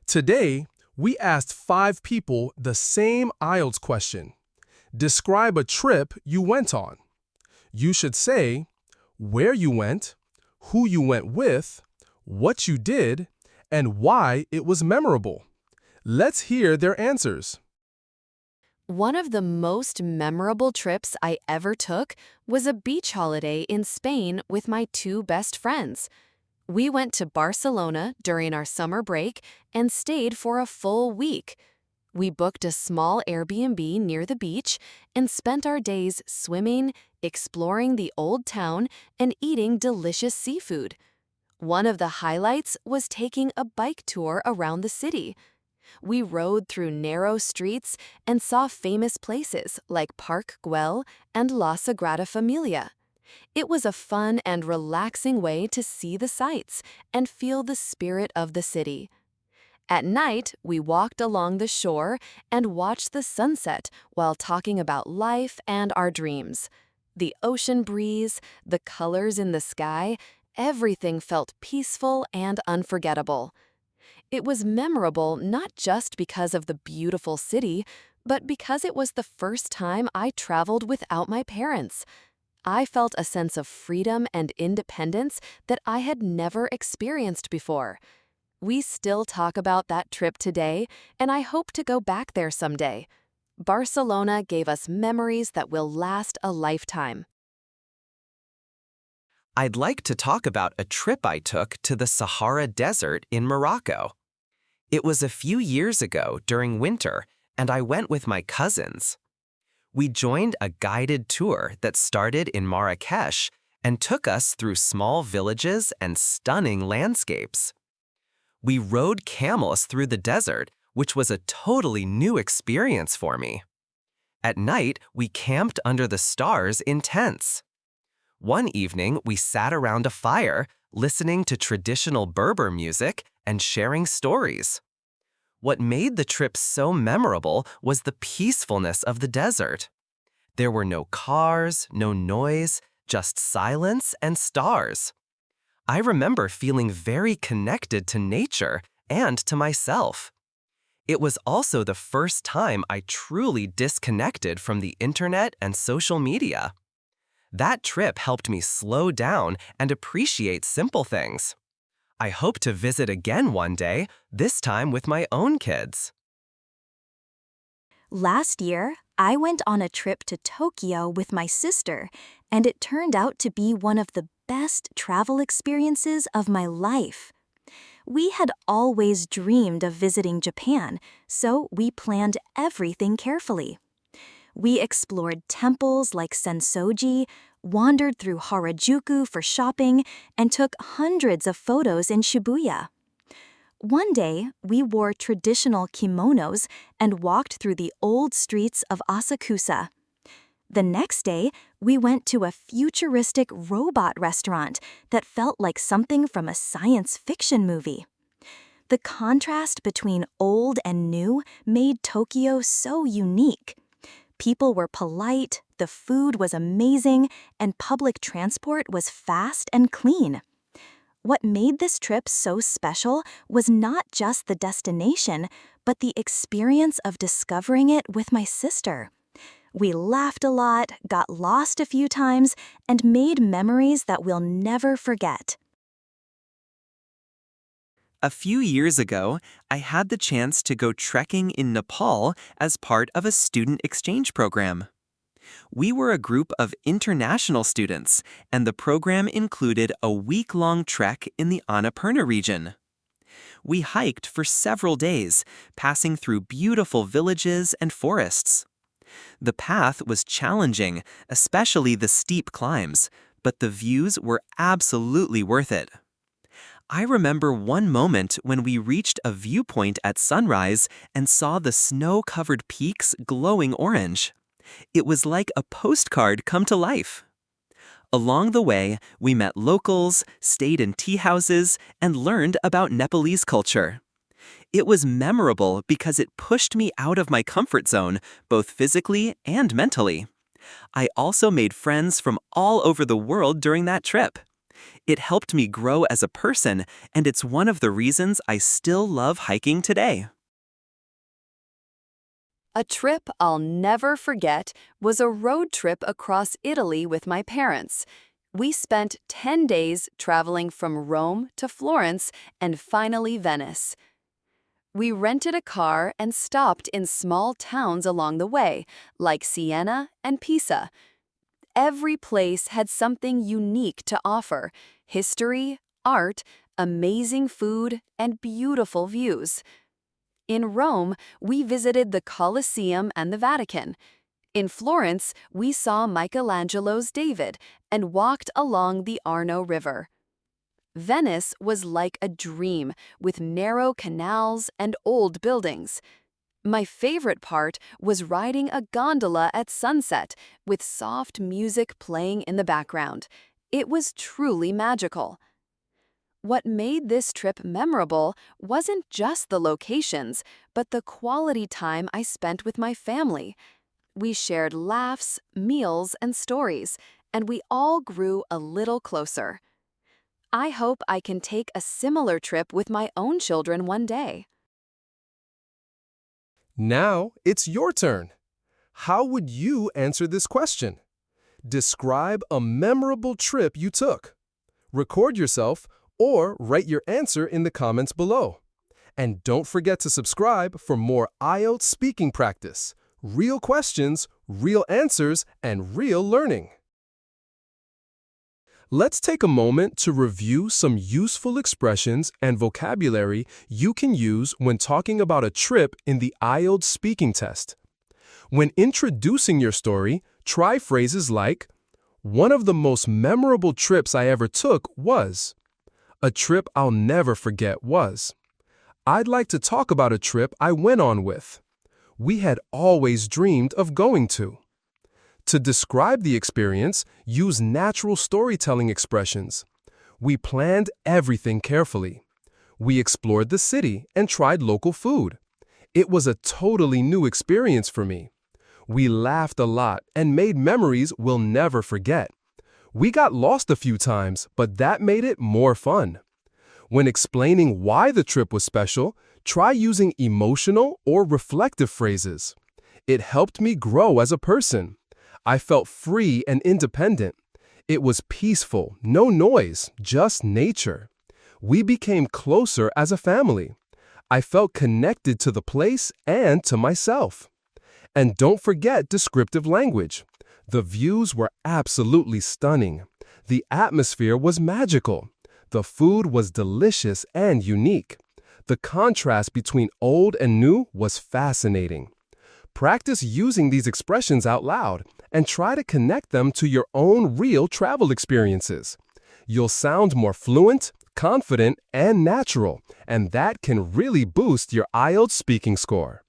Today, we asked 5 people the same IELTS question. Describe a trip you went on. You should say where you went, who you went with, what you did, and why it was memorable. Let's hear their answers. One of the most memorable trips I ever took was a beach holiday in Spain with my 2 best friends. We went to Barcelona during our summer break and stayed for a full week. We booked a small Airbnb near the beach and spent our days swimming, exploring the old town, and eating delicious seafood. One of the highlights was taking a bike tour around the city. We rode through narrow streets and saw famous places like Park Güell and La Sagrada Familia. It was a fun and relaxing way to see the sights and feel the spirit of the city. At night, we walked along the shore and watched the sunset while talking about life and our dreams. The ocean breeze, the colors in the sky, everything felt peaceful and unforgettable. It was memorable not just because of the beautiful city, but because it was the first time I traveled without my parents. I felt a sense of freedom and independence that I had never experienced before. We still talk about that trip today, and I hope to go back there someday. Barcelona gave us memories that will last a lifetime. I'd like to talk about a trip I took to the Sahara Desert in Morocco. It was a few years ago during winter, and I went with my cousins. We joined a guided tour that started in Marrakesh and took us through small villages and stunning landscapes. We rode camels through the desert, which was a totally new experience for me. At night, we camped under the stars in tents. One evening, we sat around a fire, listening to traditional Berber music and sharing stories. What made the trip so memorable was the peacefulness of the desert. There were no cars, no noise, just silence and stars. I remember feeling very connected to nature and to myself. It was also the first time I truly disconnected from the internet and social media. That trip helped me slow down and appreciate simple things. I hope to visit again one day, this time with my own kids. Last year, I went on a trip to Tokyo with my sister, and it turned out to be one of the best travel experiences of my life. We had always dreamed of visiting Japan, so we planned everything carefully. We explored temples like Sensoji, wandered through Harajuku for shopping, and took hundreds of photos in Shibuya. One day, we wore traditional kimonos and walked through the old streets of Asakusa. The next day, we went to a futuristic robot restaurant that felt like something from a science fiction movie. The contrast between old and new made Tokyo so unique. People were polite, the food was amazing, and public transport was fast and clean. What made this trip so special was not just the destination, but the experience of discovering it with my sister. We laughed a lot, got lost a few times, and made memories that we'll never forget. A few years ago, I had the chance to go trekking in Nepal as part of a student exchange program. We were a group of international students, and the program included a week-long trek in the Annapurna region. We hiked for several days, passing through beautiful villages and forests. The path was challenging, especially the steep climbs, but the views were absolutely worth it. I remember one moment when we reached a viewpoint at sunrise and saw the snow-covered peaks glowing orange. It was like a postcard come to life. Along the way, we met locals, stayed in tea houses, and learned about Nepalese culture. It was memorable because it pushed me out of my comfort zone, both physically and mentally. I also made friends from all over the world during that trip. It helped me grow as a person, and it's one of the reasons I still love hiking today. A trip I'll never forget was a road trip across Italy with my parents. We spent 10 days traveling from Rome to Florence and finally Venice. We rented a car and stopped in small towns along the way, like Siena and Pisa. Every place had something unique to offer: history, art, amazing food, and beautiful views. In Rome, we visited the Colosseum and the Vatican. In Florence, we saw Michelangelo's David and walked along the Arno River. Venice was like a dream, with narrow canals and old buildings. My favorite part was riding a gondola at sunset, with soft music playing in the background. It was truly magical. What made this trip memorable wasn't just the locations, but the quality time I spent with my family. We shared laughs, meals, and stories, and we all grew a little closer. I hope I can take a similar trip with my own children one day. Now it's your turn. How would you answer this question? Describe a memorable trip you took. Record yourself or write your answer in the comments below. And don't forget to subscribe for more IELTS speaking practice, real questions, real answers, and real learning. Let's take a moment to review some useful expressions and vocabulary you can use when talking about a trip in the IELTS speaking test. When introducing your story, try phrases like, "One of the most memorable trips I ever took was," "A trip I'll never forget was," "I'd like to talk about a trip I went on with," "We had always dreamed of going to." To describe the experience, use natural storytelling expressions. "We planned everything carefully." "We explored the city and tried local food." "It was a totally new experience for me." "We laughed a lot and made memories we'll never forget." "We got lost a few times, but that made it more fun." When explaining why the trip was special, try using emotional or reflective phrases. "It helped me grow as a person." "I felt free and independent." "It was peaceful, no noise, just nature." "We became closer as a family." "I felt connected to the place and to myself." And don't forget descriptive language. "The views were absolutely stunning." "The atmosphere was magical." "The food was delicious and unique." "The contrast between old and new was fascinating." Practice using these expressions out loud and try to connect them to your own real travel experiences. You'll sound more fluent, confident, and natural, and that can really boost your IELTS speaking score.